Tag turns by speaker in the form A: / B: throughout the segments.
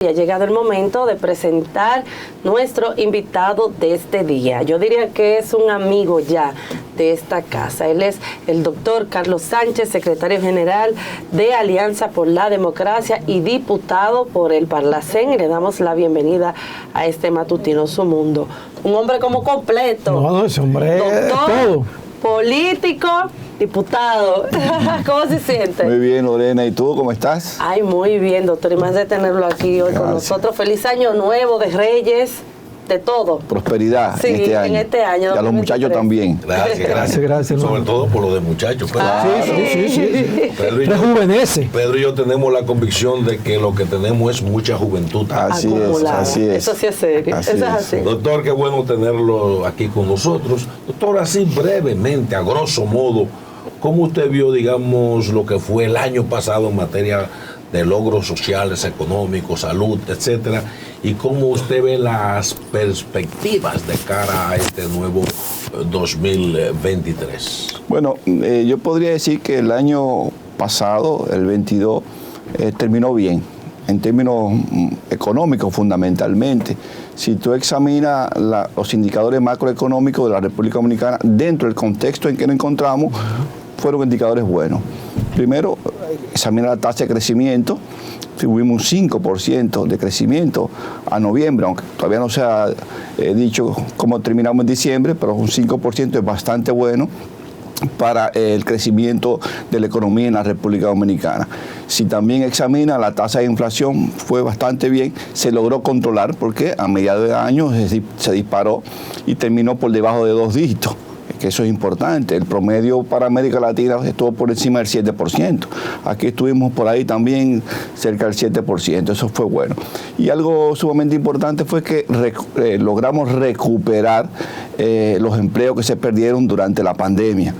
A: Ha llegado el momento de presentar nuestro invitado de este día. Yo diría que es un amigo ya de esta casa. Él es el doctor Carlos Sánchez, secretario general de Alianza por la Democracia y diputado por el Parlacén. Y le damos la bienvenida a este matutino Su Mundo. Un hombre como completo.
B: No, ese hombre
A: doctor,
B: todo.
A: Político, diputado. ¿Cómo se siente?
C: Muy bien, Lorena. ¿Y tú cómo estás?
A: Ay, muy bien, doctor. Y más de tenerlo aquí hoy con nosotros. Feliz año nuevo de Reyes, de todo.
C: Prosperidad
A: sí,
C: en este año. Y a los muchachos también.
D: Gracias. Sobre todo por lo de muchachos.
B: Sí. Rejuvenece.
D: Pedro y yo tenemos la convicción de que lo que tenemos es mucha juventud.
C: Así es.
A: Eso sí es serio. Eso es así.
D: Doctor, qué bueno tenerlo aquí con nosotros. Doctor, así brevemente, a grosso modo, ¿cómo usted vio, digamos, lo que fue el año pasado en materia de logros sociales, económicos, salud, etcétera? ¿Y cómo usted ve las perspectivas de cara a este nuevo 2023?
C: Bueno, yo podría decir que el año pasado, el 22, terminó bien, en términos económicos fundamentalmente. Si tú examinas los indicadores macroeconómicos de la República Dominicana, dentro del contexto en que nos encontramos, fueron indicadores buenos. Primero, examina la tasa de crecimiento. Tuvimos un 5% de crecimiento a noviembre, aunque todavía no se ha dicho cómo terminamos en diciembre, pero un 5% es bastante bueno para el crecimiento de la economía en la República Dominicana. Si también examina la tasa de inflación, fue bastante bien, se logró controlar porque a mediados de año se disparó y terminó por debajo de 2 dígitos. Que eso es importante. El promedio para América Latina estuvo por encima del 7%. Aquí estuvimos por ahí también cerca del 7%. Eso fue bueno. Y algo sumamente importante fue que logramos recuperar los empleos que se perdieron durante la pandemia.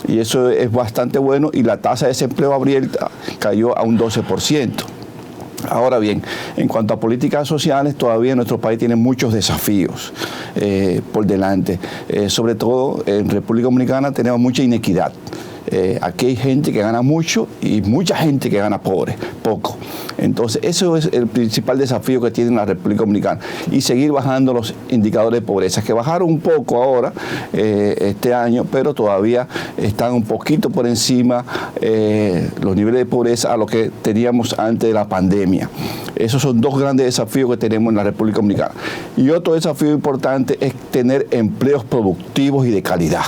C: Y eso es bastante bueno. Y la tasa de desempleo abierta cayó a un 12%. Ahora bien, en cuanto a políticas sociales, todavía nuestro país tiene muchos desafíos por delante. Sobre todo en República Dominicana tenemos mucha inequidad. Aquí hay gente que gana mucho y mucha gente que gana poco. Entonces, eso es el principal desafío que tiene la República Dominicana. Y seguir bajando los indicadores de pobreza, que bajaron un poco ahora, este año, pero todavía están un poquito por encima los niveles de pobreza a lo que teníamos antes de la pandemia. Esos son 2 grandes desafíos que tenemos en la República Dominicana. Y otro desafío importante es tener empleos productivos y de calidad.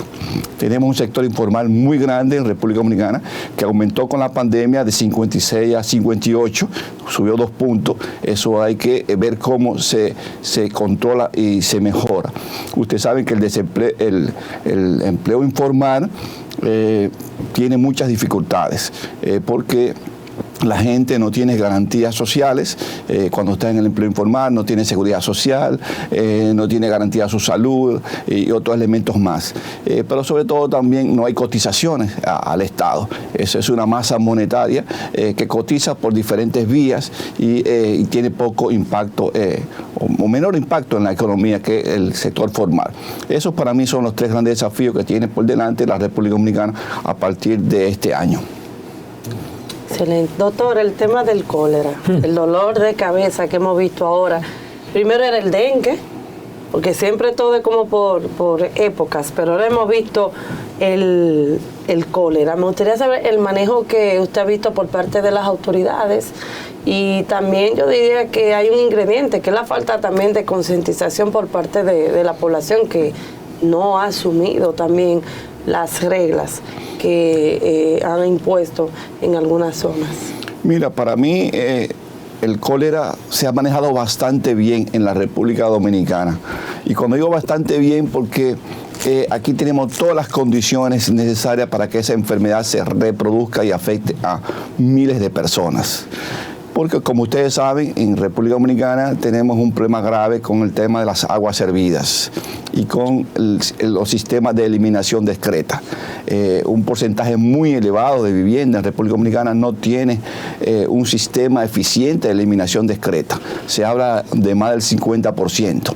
C: Tenemos un sector informal muy grande en República Dominicana que aumentó con la pandemia de 56 a 58, subió 2 puntos. Eso hay que ver cómo se controla y se mejora. Ustedes saben que el empleo informal tiene muchas dificultades porque la gente no tiene garantías sociales cuando está en el empleo informal, no tiene seguridad social, no tiene garantía de su salud y otros elementos más. Pero sobre todo también no hay cotizaciones al Estado. Eso es una masa monetaria que cotiza por diferentes vías y tiene poco impacto o menor impacto en la economía que el sector formal. Esos para mí son los 3 grandes desafíos que tiene por delante la República Dominicana a partir de este año.
A: Excelente. Doctor, el tema del cólera, el dolor de cabeza que hemos visto ahora, primero era el dengue, porque siempre todo es como por épocas, pero ahora hemos visto el cólera. Me gustaría saber el manejo que usted ha visto por parte de las autoridades y también yo diría que hay un ingrediente, que es la falta también de concientización por parte de la población que no ha asumido también las reglas que han impuesto en algunas zonas.
C: Mira, para mí el cólera se ha manejado bastante bien en la República Dominicana. Y cuando digo bastante bien, porque aquí tenemos todas las condiciones necesarias para que esa enfermedad se reproduzca y afecte a miles de personas. Porque como ustedes saben, en República Dominicana tenemos un problema grave con el tema de las aguas hervidas y con los sistemas de eliminación discreta. Un porcentaje muy elevado de viviendas en República Dominicana no tiene un sistema eficiente de eliminación discreta. Se habla de más del 50%.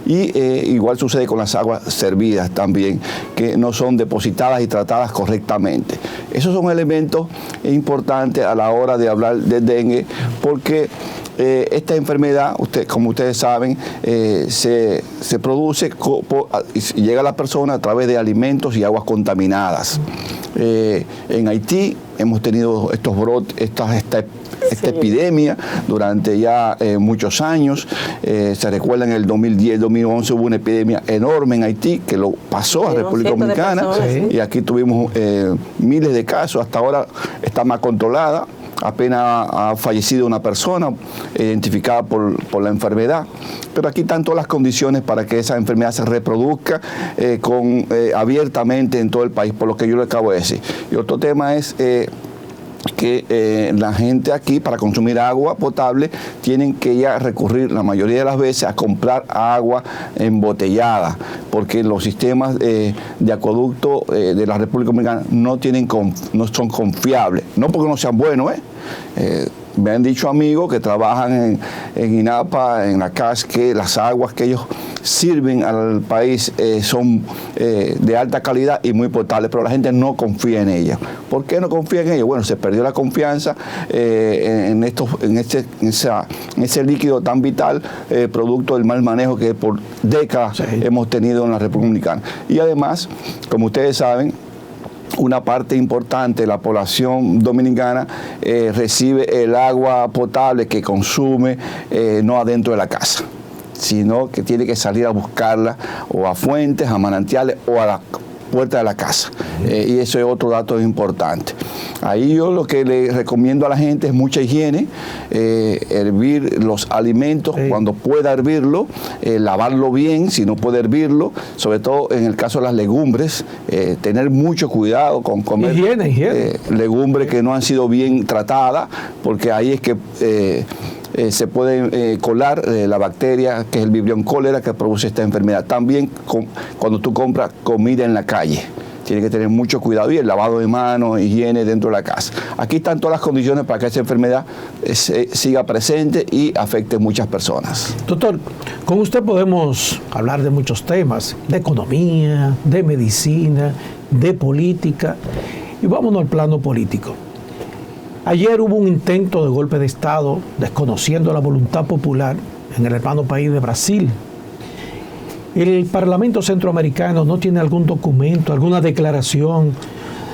C: Y igual sucede con las aguas servidas también, que no son depositadas y tratadas correctamente. Esos son elementos importantes a la hora de hablar de dengue, porque esta enfermedad, como ustedes saben, se produce y llega a la persona a través de alimentos y aguas contaminadas. En Haití hemos tenido estos brotes, esta epidemia durante ya muchos años. Se recuerda en el 2010, 2011 hubo una epidemia enorme en Haití que lo pasó a República Dominicana, y aquí tuvimos miles de casos. Hasta ahora está más controlada. Apenas ha fallecido una persona identificada por la enfermedad. Pero aquí están todas las condiciones para que esa enfermedad se reproduzca abiertamente en todo el país, por lo que yo le acabo de decir. Y otro tema es que la gente aquí, para consumir agua potable, tienen que ya recurrir la mayoría de las veces a comprar agua embotellada, porque los sistemas de acueducto de la República Dominicana no son confiables, no porque no sean buenos, me han dicho amigos que trabajan en INAPA, en la CAS, que las aguas que ellos sirven al país son de alta calidad y muy potables, pero la gente no confía en ellas. ¿Por qué no confía en ellas? Bueno, se perdió la confianza en ese líquido tan vital, producto del mal manejo que por décadas hemos tenido en la República Dominicana. Y además, como ustedes saben, una parte importante de la población dominicana recibe el agua potable que consume no adentro de la casa, sino que tiene que salir a buscarla o a fuentes, a manantiales o a la puerta de la casa. Y eso es otro dato importante. Ahí yo lo que le recomiendo a la gente es mucha higiene, hervir los alimentos cuando pueda hervirlo, lavarlo bien si no puede hervirlo, sobre todo en el caso de las legumbres, tener mucho cuidado con comer legumbres que no han sido bien tratadas, porque ahí es que se puede colar la bacteria que es el Vibrio cólera que produce esta enfermedad. También cuando tú compras comida en la calle, tiene que tener mucho cuidado, y el lavado de manos, higiene dentro de la casa. Aquí están todas las condiciones para que esa enfermedad siga presente y afecte a muchas personas.
B: Doctor, con usted podemos hablar de muchos temas, de economía, de medicina, de política, y vámonos al plano político. Ayer hubo un intento de golpe de Estado, desconociendo la voluntad popular en el hermano país de Brasil. El Parlamento Centroamericano no tiene algún documento, alguna declaración,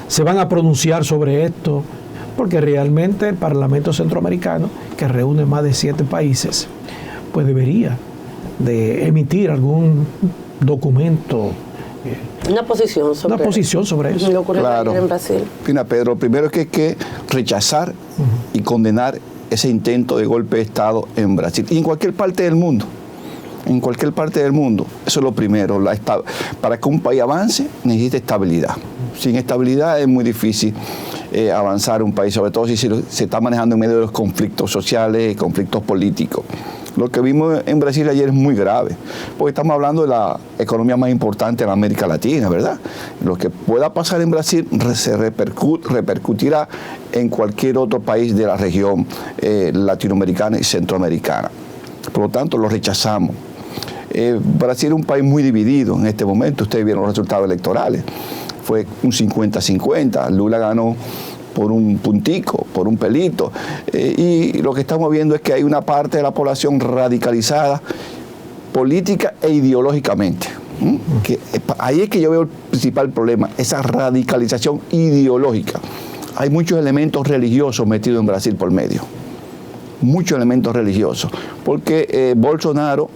B: se van a pronunciar sobre esto, porque realmente el Parlamento Centroamericano, que reúne más de 7 países, pues debería de emitir algún documento.
A: Una posición sobre eso. Lo ocurrió ayer en Brasil.
C: Mira, Pedro, primero es que hay que rechazar y condenar ese intento de golpe de Estado en Brasil y en cualquier parte del mundo. En cualquier parte del mundo. Eso es lo primero. Para que un país avance, necesita estabilidad. Sin estabilidad es muy difícil avanzar un país, sobre todo si se está manejando en medio de los conflictos sociales y conflictos políticos. Lo que vimos en Brasil ayer es muy grave, porque estamos hablando de la economía más importante de la América Latina, ¿verdad? Lo que pueda pasar en Brasil se repercutirá en cualquier otro país de la región latinoamericana y centroamericana. Por lo tanto, lo rechazamos. Brasil es un país muy dividido en este momento. Ustedes vieron los resultados electorales. Fue un 50-50. Lula ganó por un puntico, por un pelito. Y lo que estamos viendo es que hay una parte de la población radicalizada política e ideológicamente. Ahí es que yo veo el principal problema, esa radicalización ideológica. Hay muchos elementos religiosos metidos en Brasil por medio. Muchos elementos religiosos. Porque Bolsonaro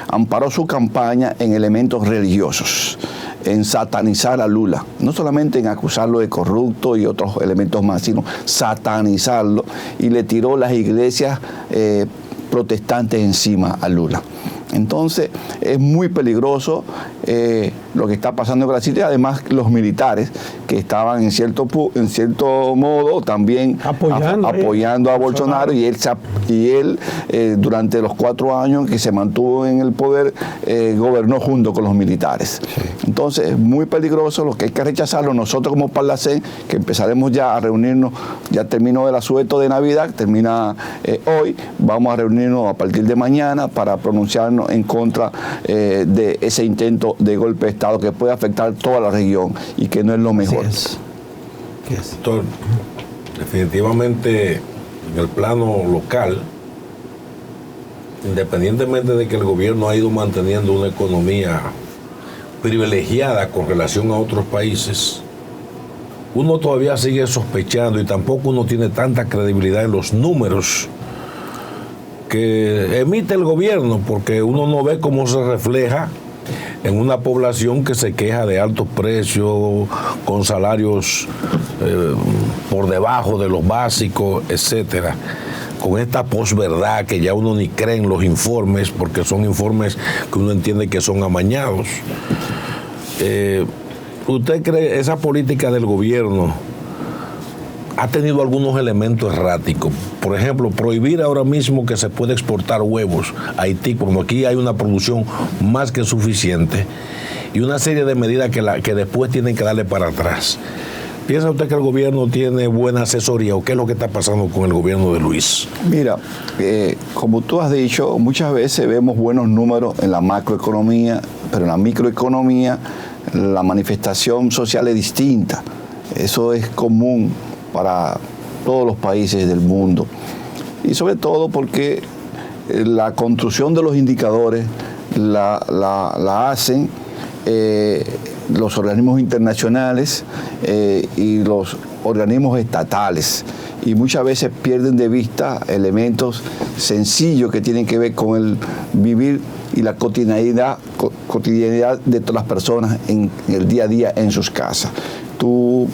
C: amparó su campaña en elementos religiosos, en satanizar a Lula, no solamente en acusarlo de corrupto y otros elementos más, sino satanizarlo, y le tiró las iglesias protestantes encima a Lula. Entonces es muy peligroso lo que está pasando en Brasil, y además los militares que estaban en cierto modo también apoyando a Bolsonaro, y él durante los 4 años que se mantuvo en el poder gobernó junto con los militares. Sí. Entonces es muy peligroso, lo que hay que rechazarlo. Nosotros como Parlacén, que empezaremos ya a reunirnos, ya terminó el asueto de Navidad, termina hoy, vamos a reunirnos a partir de mañana para pronunciarnos en contra de ese intento de golpe de Estado que puede afectar toda la región y que no es lo mejor.
D: Doctor, definitivamente en el plano local, independientemente de que el gobierno ha ido manteniendo una economía privilegiada con relación a otros países, uno todavía sigue sospechando y tampoco uno tiene tanta credibilidad en los números que emite el gobierno, porque uno no ve cómo se refleja en una población que se queja de altos precios, con salarios por debajo de los básicos, etcétera, con esta posverdad que ya uno ni cree en los informes, porque son informes que uno entiende que son amañados. ¿Usted cree esa política del gobierno ha tenido algunos elementos erráticos? Por ejemplo, prohibir ahora mismo que se pueda exportar huevos a Haití, cuando aquí hay una producción más que suficiente, y una serie de medidas que después tienen que darle para atrás. ¿Piensa usted que el gobierno tiene buena asesoría o qué es lo que está pasando con el gobierno de Luis?
C: Mira, como tú has dicho, muchas veces vemos buenos números en la macroeconomía, pero en la microeconomía la manifestación social es distinta. Eso es común para todos los países del mundo. Y sobre todo porque la construcción de los indicadores la hacen los organismos internacionales y los organismos estatales. Y muchas veces pierden de vista elementos sencillos que tienen que ver con el vivir y la cotidianidad de todas las personas en el día a día en sus casas. Tú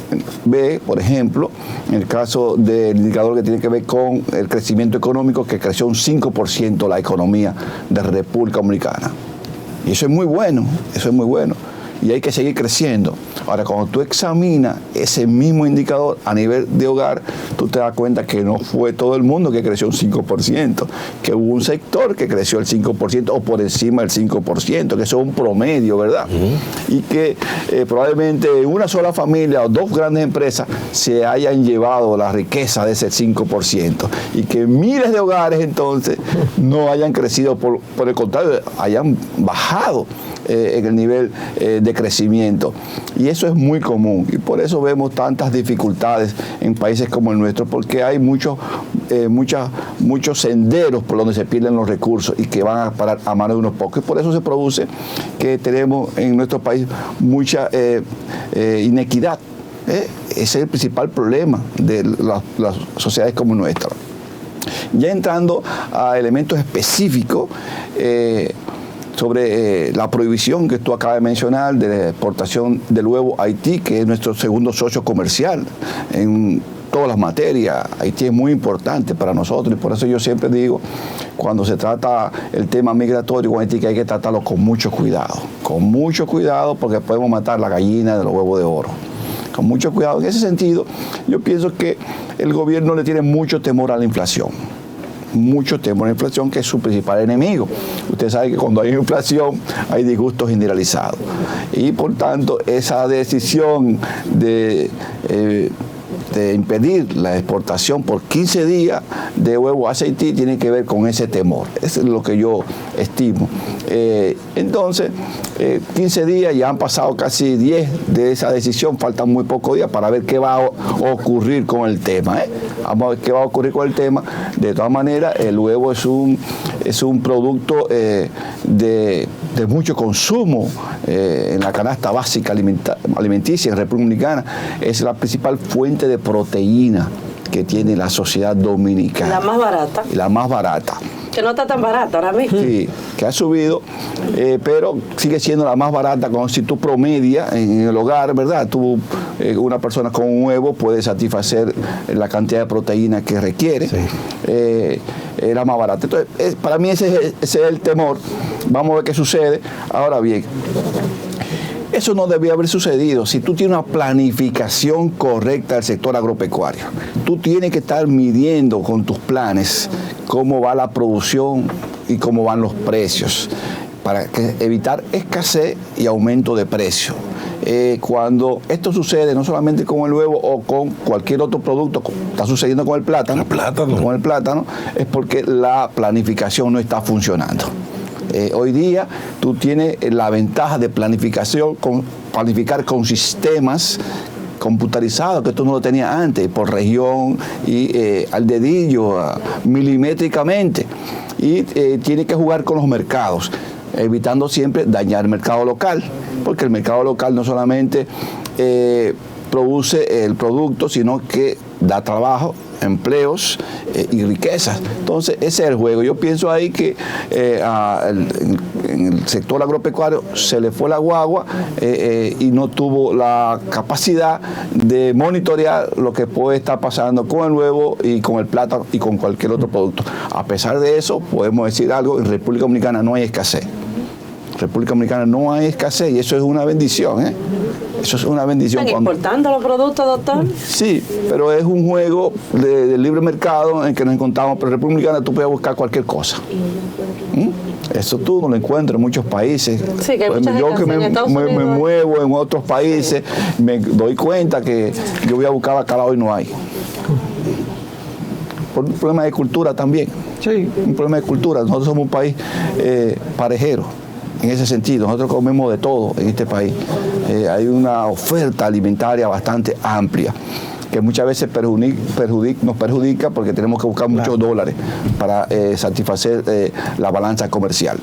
C: ves, por ejemplo, en el caso del indicador que tiene que ver con el crecimiento económico, que creció un 5% la economía de la República Dominicana. Y eso es muy bueno, y hay que seguir creciendo. Ahora, cuando tú examinas ese mismo indicador a nivel de hogar, tú te das cuenta que no fue todo el mundo que creció un 5%, que hubo un sector que creció el 5% o por encima del 5%, que eso es un promedio, ¿verdad? Y que probablemente una sola familia o dos grandes empresas se hayan llevado la riqueza de ese 5%, y que miles de hogares entonces no hayan crecido, por el contrario, hayan bajado en el nivel de crecimiento. Y eso es muy común, y por eso vemos tantas dificultades en países como el nuestro, porque hay muchos senderos por donde se pierden los recursos y que van a parar a manos de unos pocos. Y por eso se produce que tenemos en nuestro país mucha inequidad. Ese es el principal problema de las sociedades como nuestra. Ya entrando a elementos específicos, sobre la prohibición que tú acabas de mencionar de la exportación del huevo a Haití, que es nuestro segundo socio comercial en todas las materias. Haití es muy importante para nosotros, y por eso yo siempre digo, cuando se trata el tema migratorio con Haití, que hay que tratarlo con mucho cuidado, porque podemos matar la gallina de los huevos de oro. Con mucho cuidado. En ese sentido, yo pienso que el gobierno le tiene mucho temor a la inflación. Mucho temor a la inflación, que es su principal enemigo. Usted sabe que cuando hay inflación hay disgustos generalizados. Y por tanto, esa decisión de impedir la exportación por 15 días de huevo a Haití tiene que ver con ese temor. Eso es lo que yo estimo. Entonces, 15 días, ya han pasado casi 10 de esa decisión, faltan muy pocos días para ver qué va a ocurrir con el tema. Vamos a ver qué va a ocurrir con el tema. De todas maneras, el huevo es un producto de mucho consumo en la canasta básica alimenticia en República Dominicana. Es la principal fuente de proteína que tiene la sociedad dominicana.
A: La más barata.
C: Y la más barata.
A: Que no está tan barata ahora mismo.
C: Sí, que ha subido, pero sigue siendo la más barata. Como si tú promedias en el hogar, ¿verdad? Una persona con un huevo puede satisfacer la cantidad de proteína que requiere. Sí. Es la más barata. Entonces, para mí ese es el temor. Vamos a ver qué sucede. Ahora bien, eso no debía haber sucedido. Si tú tienes una planificación correcta del sector agropecuario, tú tienes que estar midiendo con tus planes cómo va la producción y cómo van los precios, para evitar escasez y aumento de precios. Cuando esto sucede, no solamente con el huevo o con cualquier otro producto, está sucediendo con el plátano. Con el plátano, es porque la planificación no está funcionando. Hoy día tú tienes la ventaja de planificar con sistemas computarizado, que esto no lo tenía antes, por región y al dedillo, milimétricamente. Y tiene que jugar con los mercados, evitando siempre dañar el mercado local, porque el mercado local no solamente produce el producto, sino que da trabajo, empleos y riquezas. Entonces, ese es el juego. Yo pienso ahí que en el sector agropecuario se le fue la guagua y no tuvo la capacidad de monitorear lo que puede estar pasando con el huevo y con el plátano y con cualquier otro producto. A pesar de eso, podemos decir algo, en República Dominicana no hay escasez. República Dominicana no hay escasez y eso es una bendición, ¿eh? Eso es una bendición.
A: ¿Están importando los productos, doctor?
C: Sí, pero es un juego de libre mercado en el que nos encontramos, pero en República Dominicana tú puedes buscar cualquier cosa. Eso tú no lo encuentras en muchos países.
A: Sí, que hay mucha
C: yo
A: gente
C: que
A: en Estados Unidos.
C: me muevo en otros países, me doy cuenta que yo voy a buscar bacalao y no hay. Por un problema de cultura también.
B: Sí.
C: Un problema de cultura. Nosotros somos un país parejero. En ese sentido, nosotros comemos de todo en este país. Hay una oferta alimentaria bastante amplia, que muchas veces nos perjudica porque tenemos que buscar muchos dólares para satisfacer la balanza comercial.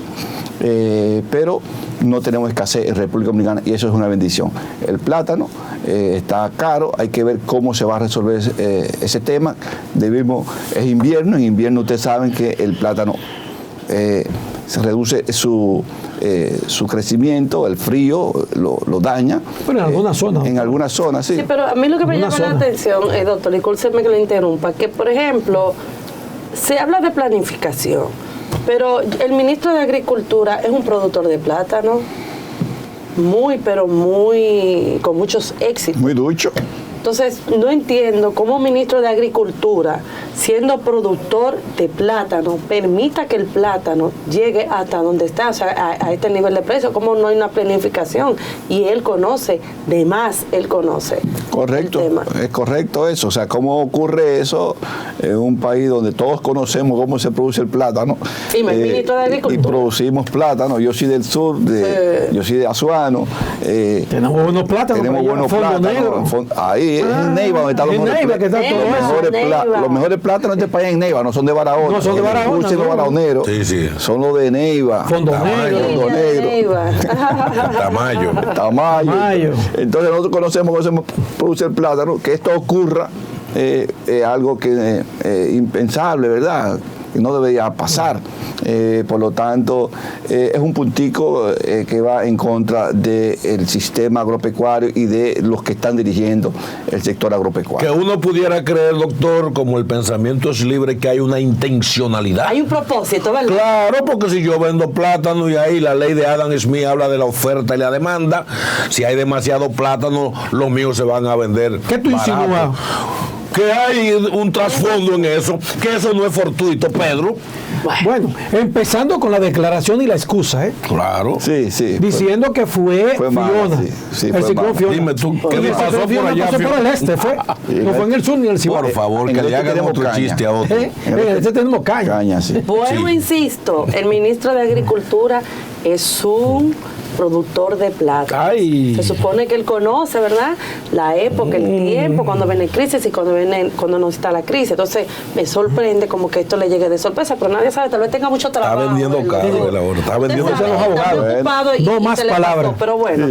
C: Pero no tenemos escasez en República Dominicana y eso es una bendición. El plátano está caro, hay que ver cómo se va a resolver ese tema. Es invierno, en invierno ustedes saben que el plátano se reduce su crecimiento, el frío lo daña.
B: Pero en algunas zonas.
C: En algunas zonas, sí.
A: Sí, pero a mí lo que me llama la atención, doctor, discúlpeme que lo interrumpa, que por ejemplo, se habla de planificación, pero el ministro de Agricultura es un productor de plátano, con muchos éxitos.
C: Muy ducho.
A: Entonces, no entiendo cómo un ministro de Agricultura, siendo productor de plátano, permita que el plátano llegue hasta donde está, o sea, a este nivel de precio, cómo no hay una planificación. Y él conoce, de más, él conoce.
C: Correcto,
A: el tema.
C: es correcto eso. O sea, ¿cómo ocurre eso en un país donde todos conocemos cómo se produce el plátano?
A: Sí, ministro de Agricultura.
C: Y producimos plátano. Yo soy del sur, yo soy de Azuano.
B: Tenemos buenos plátanos.
C: Tenemos buenos plátanos. Ahí, es en Neiva donde están los mejores plátanos de este país en Neiva, no son de Barahona.
B: No son de Barahona.
C: Los barahoneros son los de Neiva.
B: Fondo
C: Negro. Tamayo. Entonces nosotros conocemos producir el plátano. Que esto ocurra es algo que impensable, ¿verdad? Que no debería pasar. Por lo tanto, es un puntico que va en contra del sistema agropecuario y de los que están dirigiendo el sector agropecuario.
D: Que uno pudiera creer, doctor, como el pensamiento es libre, que hay una intencionalidad.
A: Hay un propósito, ¿verdad?
D: Claro, porque si yo vendo plátano y ahí la ley de Adam Smith habla de la oferta y la demanda, si hay demasiado plátano, los míos se van a vender.
B: ¿Qué tú insinúas?
D: Que hay un trasfondo en eso, que eso no es fortuito, Pedro.
B: Bueno, empezando con la declaración y la excusa, ¿eh?
D: Claro.
C: Sí.
B: Diciendo que fue
C: mala,
B: Fiona.
C: sí,
B: el
C: fue
B: ciclón
C: mala.
B: Fiona.
D: Dime tú, ¿qué le pasó por allá,
B: pasó por el este, fue. No fue en el sur ni en el Cibao.
D: Por favor,
C: En
D: que
C: el
D: le
C: este
D: hagan
C: tenemos
D: otro
C: caña.
D: chiste a otro.
B: Este tenemos caña.
C: Sí.
A: Vuelvo, insisto, el ministro de Agricultura es un productor de plátano.
D: Ay.
A: Se supone que él conoce, ¿verdad? La época, el tiempo, cuando viene crisis y cuando no está la crisis. Entonces, me sorprende como que esto le llegue de sorpresa, pero nadie sabe, tal vez tenga mucho trabajo.
D: Está vendiendo caro él ahora, está vendiendo
A: Usted sabe,
D: caro.
A: está preocupado y
B: No más
A: se le
B: palabras.
A: pasó, pero bueno.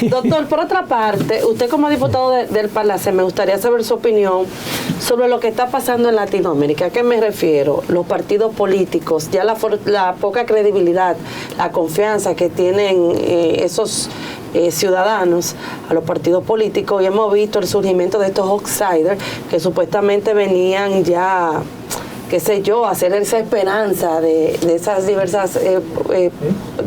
A: Doctor, por otra parte, usted como diputado del Parlacén, me gustaría saber su opinión sobre lo que está pasando en Latinoamérica. ¿A qué me refiero? Los partidos políticos, ya la poca credibilidad, la confianza que tienen esos ciudadanos a los partidos políticos, y hemos visto el surgimiento de estos outsiders que supuestamente venían ya, qué sé yo, a hacer esa esperanza de esas diversas de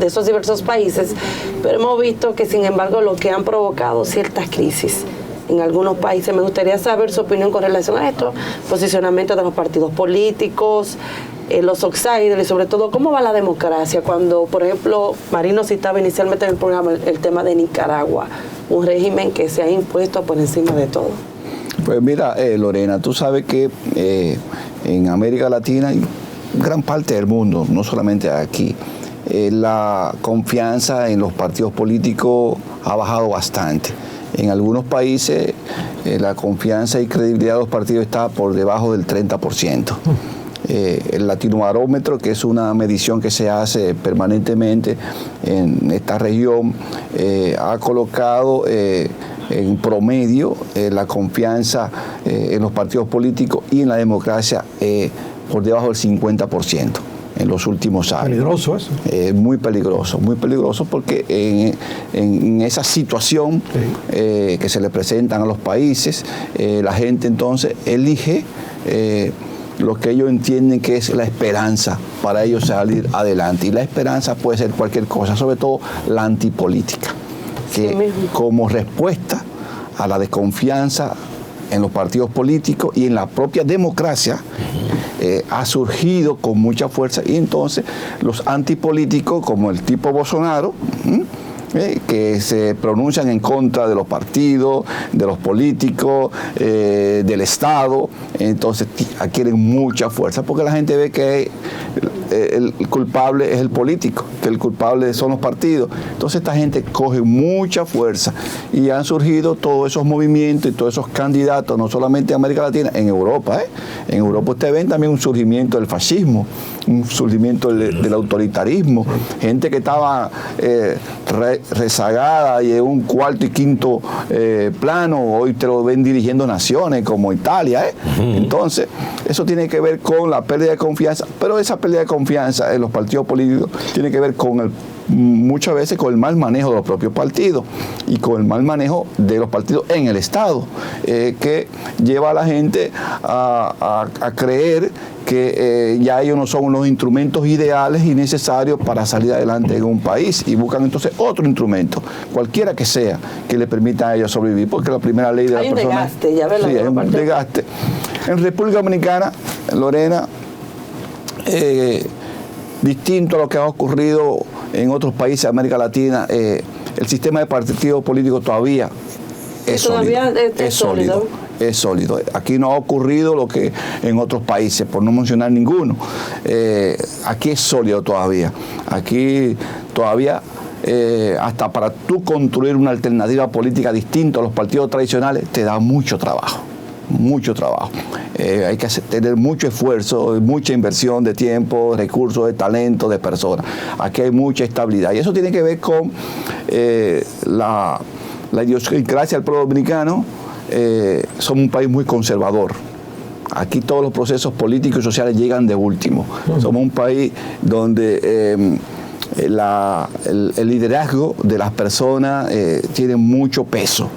A: esos diversos países, pero hemos visto que sin embargo lo que han provocado ciertas crisis en algunos países. Me gustaría saber su opinión con relación a esto, posicionamiento de los partidos políticos, los outsiders y sobre todo cómo va la democracia cuando, por ejemplo, Marino citaba inicialmente en el programa el tema de Nicaragua, un régimen que se ha impuesto por encima de todo.
C: Pues mira, Lorena, tú sabes que en América Latina y gran parte del mundo, no solamente aquí, la confianza en los partidos políticos ha bajado bastante. En algunos países la confianza y credibilidad de los partidos está por debajo del 30%. El Latinobarómetro, que es una medición que se hace permanentemente en esta región, ha colocado en promedio la confianza en los partidos políticos y en la democracia por debajo del 50% en los últimos años.
B: Peligroso eso.
C: Muy peligroso porque en esa situación que se le presentan a los países, la gente entonces elige lo que ellos entienden que es la esperanza para ellos salir adelante. Y la esperanza puede ser cualquier cosa, sobre todo la antipolítica, que como respuesta a la desconfianza en los partidos políticos y en la propia democracia ha surgido con mucha fuerza, y entonces los antipolíticos como el tipo Bolsonaro, que se pronuncian en contra de los partidos, de los políticos, del Estado, entonces adquieren mucha fuerza porque la gente ve que el culpable es el político, que el culpable son los partidos. Entonces esta gente coge mucha fuerza y han surgido todos esos movimientos y todos esos candidatos, no solamente en América Latina, en Europa. En Europa ustedes ven también un surgimiento del fascismo, un surgimiento del autoritarismo, gente que estaba rezagada y en un cuarto y quinto plano, hoy te lo ven dirigiendo naciones como Italia. Entonces, eso tiene que ver con la pérdida de confianza, pero esa pérdida de confianza en los partidos políticos tiene que ver con muchas veces con el mal manejo de los propios partidos y con el mal manejo de los partidos en el Estado, que lleva a la gente a creer que ya ellos no son los instrumentos ideales y necesarios para salir adelante en un país, y buscan entonces otro instrumento, cualquiera que sea, que le permita a ellos sobrevivir, porque la primera ley de la persona...
A: Desgaste, ya ves,
C: sí, hay un desgaste. En República Dominicana, Lorena, distinto a lo que ha ocurrido en otros países de América Latina, el sistema de partidos políticos todavía es sólido. Es sólido. Aquí no ha ocurrido lo que en otros países, por no mencionar ninguno. Aquí es sólido todavía. Aquí todavía, hasta para tú construir una alternativa política distinta a los partidos tradicionales, te da mucho trabajo. Mucho trabajo. Hay que tener mucho esfuerzo, mucha inversión de tiempo, recursos, de talento, de personas. Aquí hay mucha estabilidad. Y eso tiene que ver con la idiosincrasia del pueblo dominicano. Somos un país muy conservador. Aquí todos los procesos políticos y sociales llegan de último. Somos un país donde el liderazgo de las personas tiene mucho peso.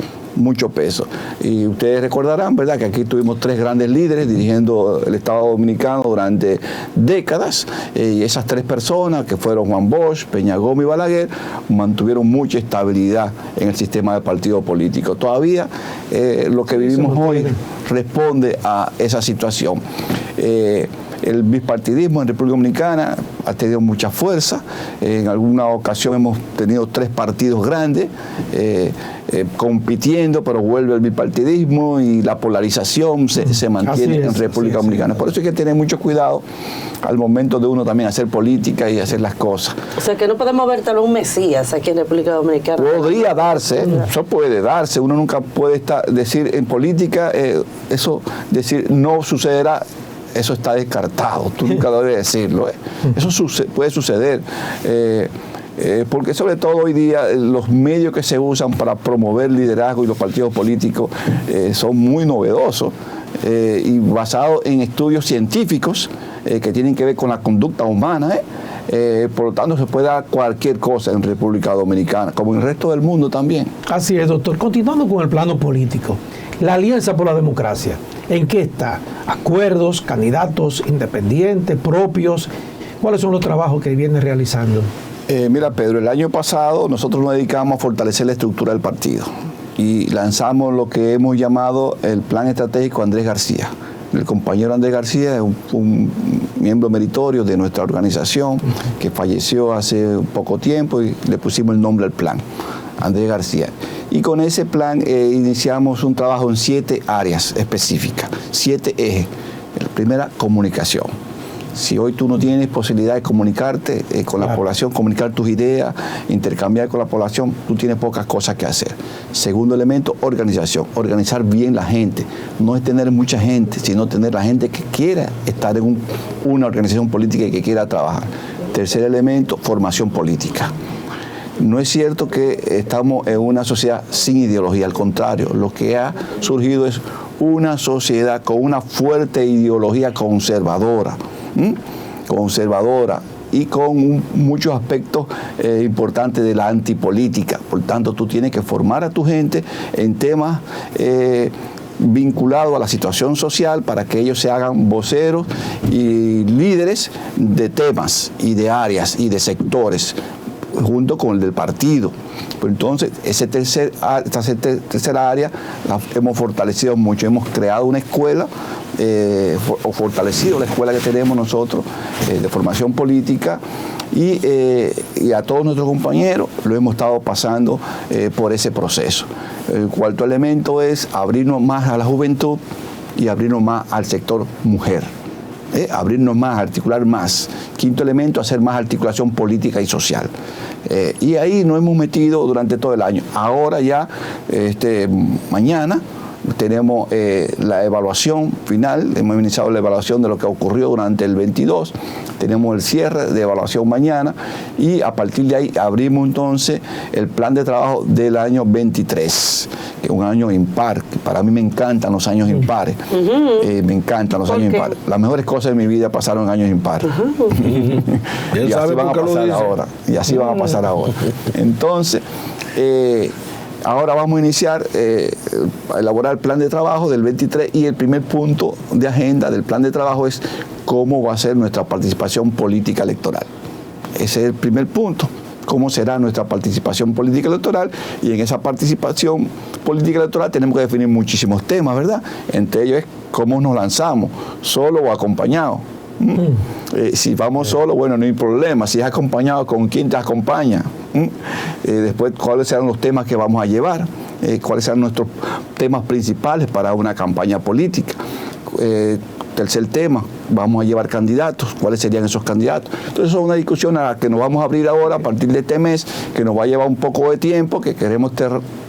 C: Y ustedes recordarán, ¿verdad?, que aquí tuvimos 3 grandes líderes dirigiendo el Estado Dominicano durante décadas, y esas 3 personas, que fueron Juan Bosch, Peña Gómez y Balaguer, mantuvieron mucha estabilidad en el sistema de partido político. Todavía lo que vivimos hoy responde a esa situación. El bipartidismo en República Dominicana ha tenido mucha fuerza. En alguna ocasión hemos tenido 3 partidos grandes compitiendo, pero vuelve el bipartidismo y la polarización se mantiene en República Dominicana. Por eso hay que tener mucho cuidado al momento de uno también hacer política y hacer las cosas.
A: O sea, que no podemos ver tal un mesías aquí en República Dominicana.
C: Podría darse, eso puede darse. Uno nunca puede decir en política, decir no sucederá. Eso está descartado, tú nunca debes decirlo. Eso puede suceder, porque sobre todo hoy día los medios que se usan para promover liderazgo y los partidos políticos son muy novedosos y basados en estudios científicos que tienen que ver con la conducta humana. Por lo tanto, se puede dar cualquier cosa en República Dominicana, como en el resto del mundo también.
B: Así es, doctor. Continuando con el plano político, la Alianza por la Democracia, ¿en qué está? ¿Acuerdos, candidatos independientes, propios? ¿Cuáles son los trabajos que viene realizando?
C: Mira, Pedro, el año pasado nosotros nos dedicamos a fortalecer la estructura del partido y lanzamos lo que hemos llamado el Plan Estratégico Andrés García. El compañero Andrés García es un miembro meritorio de nuestra organización que falleció hace poco tiempo y le pusimos el nombre al plan, Andrés García. Y con ese plan iniciamos un trabajo en 7 áreas específicas, 7 ejes. La primera, comunicación. Si hoy tú no tienes posibilidad de comunicarte con la población, comunicar tus ideas, intercambiar con la población, tú tienes pocas cosas que hacer. Segundo elemento, organización. Organizar bien la gente. No es tener mucha gente, sino tener la gente que quiera estar en una organización política y que quiera trabajar. Tercer elemento, formación política. No es cierto que estamos en una sociedad sin ideología, al contrario, lo que ha surgido es una sociedad con una fuerte ideología conservadora, y con muchos aspectos importantes de la antipolítica. Por tanto, tú tienes que formar a tu gente en temas vinculados a la situación social para que ellos se hagan voceros y líderes de temas y de áreas y de sectores, junto con el del partido. Pues entonces, esta tercera área la hemos fortalecido mucho. Hemos creado una escuela, o fortalecido la escuela que tenemos nosotros de formación política, y a todos nuestros compañeros lo hemos estado pasando por ese proceso. El cuarto elemento es abrirnos más a la juventud y abrirnos más al sector mujer. Abrirnos más, articular más. Quinto elemento, hacer más articulación política y social. Y ahí nos hemos metido durante todo el año. Ahora ya, mañana, tenemos la evaluación final, hemos iniciado la evaluación de lo que ocurrió durante el 22, tenemos el cierre de evaluación mañana y a partir de ahí abrimos entonces el plan de trabajo del año 23, que es un año impar, que para mí me encantan los años impares, me encantan los años impares. Las mejores cosas de mi vida pasaron en años impares. Y así van a pasar ahora. Y así van a pasar ahora. Entonces, ahora vamos a iniciar a elaborar el plan de trabajo del 23 y el primer punto de agenda del plan de trabajo es cómo va a ser nuestra participación política electoral. Ese es el primer punto. Cómo será nuestra participación política electoral, y en esa participación política electoral tenemos que definir muchísimos temas, ¿verdad? Entre ellos es cómo nos lanzamos, solo o acompañado. Si vamos solo, bueno, no hay problema. Si es acompañado, ¿con quién te acompaña? Después, ¿cuáles serán los temas que vamos a llevar? ¿Cuáles serán nuestros temas principales para una campaña política? Tercer tema, vamos a llevar candidatos. ¿Cuáles serían esos candidatos? Entonces, eso es una discusión a la que nos vamos a abrir ahora a partir de este mes, que nos va a llevar un poco de tiempo, que queremos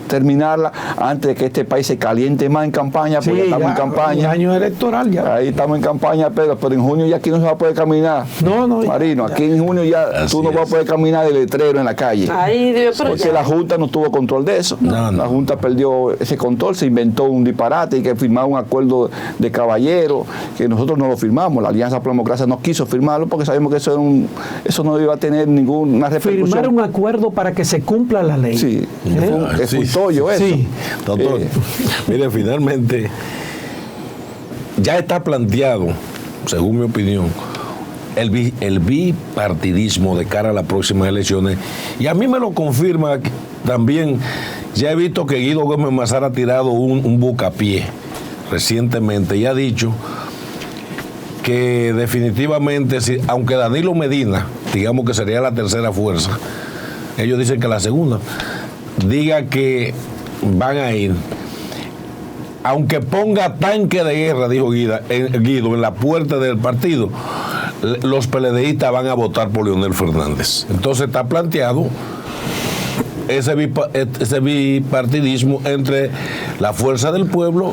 C: terminarla antes de que este país se caliente más en campaña, porque
B: sí,
C: estamos en campaña.
B: Un año electoral ya.
C: Ahí estamos en campaña, pero en junio ya aquí no se va a poder caminar.
B: No,
C: Marino, aquí en junio ya tú no vas a poder caminar de letrero en la calle.
A: Ay, Dios, pero
C: porque
A: ya.
C: la Junta no tuvo control de eso.
D: No.
C: La Junta perdió ese control, se inventó un disparate y que firmaba un acuerdo de caballero que nosotros no lo firmamos. La Alianza por la Democracia no quiso firmarlo porque sabemos que eso no iba a tener ninguna repercusión.
B: Firmar un acuerdo para que se cumpla la ley.
C: Sí, es un tollo eso.
B: Sí.
D: Doctor, mire, finalmente ya está planteado, según mi opinión, el bipartidismo de cara a las próximas elecciones, y a mí me lo confirma también. Ya he visto que Guido Gómez Mazara ha tirado un bucapié recientemente y ha dicho que definitivamente, aunque Danilo Medina, digamos que sería la tercera fuerza, ellos dicen que la segunda, diga que van a ir, aunque ponga tanque de guerra, dijo Guido, en la puerta del partido, los PLDistas van a votar por Leonel Fernández. Entonces está planteado ese bipartidismo entre la fuerza del pueblo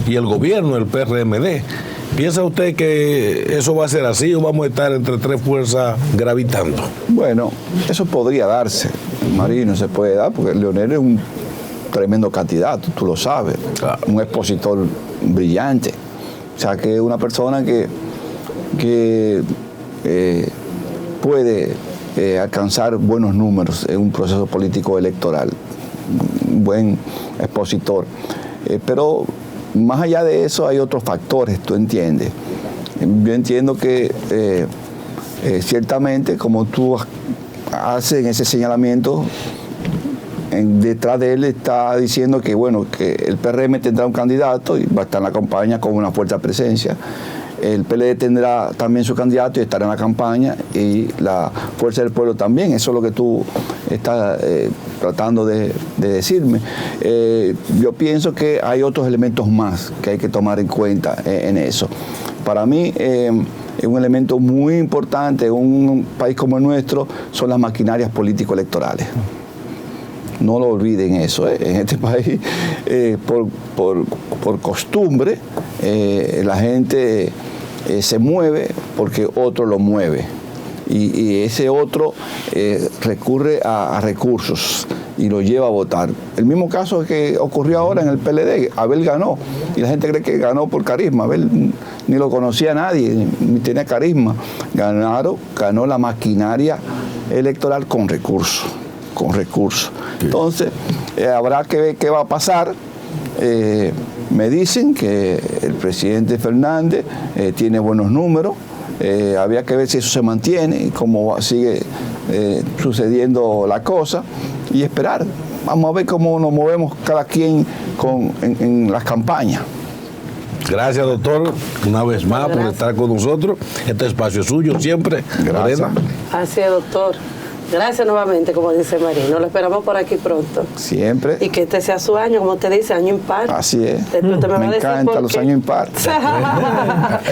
D: y el gobierno, el PRMD. ¿Piensa usted que eso va a ser así o vamos a estar entre tres fuerzas gravitando?
C: Bueno, eso podría darse, Marino, se puede dar, porque Leonel es un tremendo candidato, tú lo sabes, claro. Un expositor brillante, o sea que es una persona que puede alcanzar buenos números en un proceso político electoral, un buen expositor, pero más allá de eso hay otros factores, tú entiendes. Yo entiendo que ciertamente, como tú haces en ese señalamiento, detrás de él está diciendo que bueno, que el PRM tendrá un candidato y va a estar en la campaña con una fuerte presencia. El PLD tendrá también su candidato y estará en la campaña, y la Fuerza del Pueblo también. Eso es lo que tú estás tratando de decirme. Yo pienso que hay otros elementos más que hay que tomar en cuenta en eso. Para mí, un elemento muy importante en un país como el nuestro son las maquinarias político-electorales. No lo olviden eso. En este país, por costumbre, la gente se mueve porque otro lo mueve. Y ese otro recurre a recursos y lo lleva a votar. El mismo caso que ocurrió ahora en el PLD. Abel ganó y la gente cree que ganó por carisma. Abel ni lo conocía nadie, ni tenía carisma. Ganó la maquinaria electoral con recursos. Entonces, habrá que ver qué va a pasar. Me dicen que el presidente Fernández tiene buenos números. Habría que ver si eso se mantiene y cómo sigue sucediendo la cosa y esperar. Vamos a ver cómo nos movemos cada quien en las campañas.
D: Gracias, doctor, una vez más por estar con nosotros. Este espacio es suyo siempre.
C: Gracias.
D: Lorena.
A: Así es, doctor. Gracias nuevamente, como dice Marino. Lo esperamos por aquí pronto.
C: Siempre.
A: Y que este sea su año, como usted dice, año impar.
C: Así es.
A: Después usted me va a
C: Me
A: decir
C: encantan
A: por
C: los
A: qué.
C: años impares.